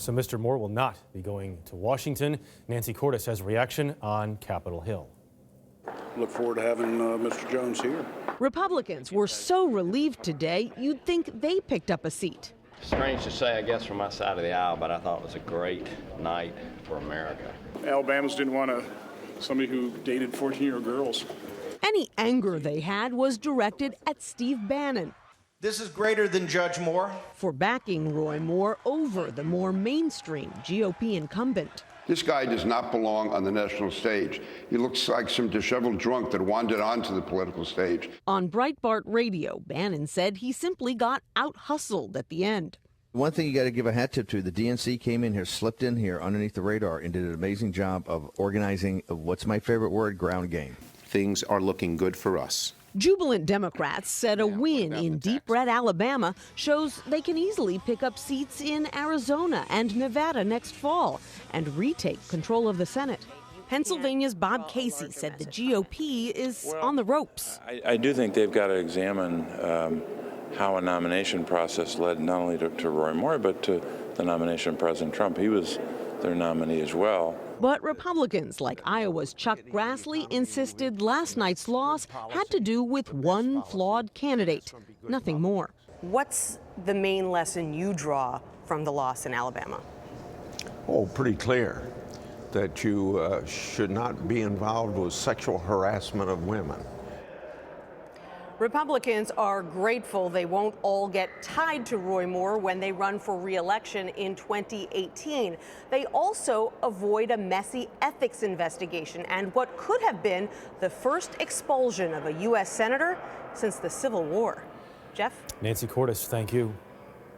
So Mr. Moore will not be going to Washington. Nancy Cordes has a reaction on Capitol Hill. Look forward to having Mr. Jones here. Republicans were so relieved today, you'd think they picked up a seat. Strange to say, I guess, from my side of the aisle, but I thought it was a great night for America. Alabamans didn't want somebody who dated 14-year-old girls. Any anger they had was directed at Steve Bannon This is greater than Judge Moore. for backing Roy Moore over the more mainstream GOP incumbent. This guy does not belong on the national stage. He looks like some disheveled drunk that wandered onto the political stage. On Breitbart Radio, Bannon said he simply got out-hustled at the end. One thing you got to give a hat tip to, the DNC came in here, slipped in here underneath the radar and did an amazing job of organizing, what's my favorite word, ground game. Things are looking good for us. Jubilant Democrats said a win in deep red Alabama shows they can easily pick up seats in Arizona and Nevada next fall and retake control of the Senate. Pennsylvania's Bob Casey said the GOP is on the ropes. I do think they've got to examine how a nomination process led not only to Roy Moore, but to the nomination of President Trump. He was their nominee as well. But Republicans like Iowa's Chuck Grassley insisted last night's loss had to do with one flawed candidate, nothing more. What's the main lesson you draw from the loss in Alabama? Oh, pretty clear that you should not be involved with sexual harassment of women. Republicans are grateful they won't all get tied to Roy Moore when they run for re-election in 2018. They also avoid a messy ethics investigation and what could have been the first expulsion of a U.S. senator since the Civil War. Jeff? Nancy Cordes, thank you.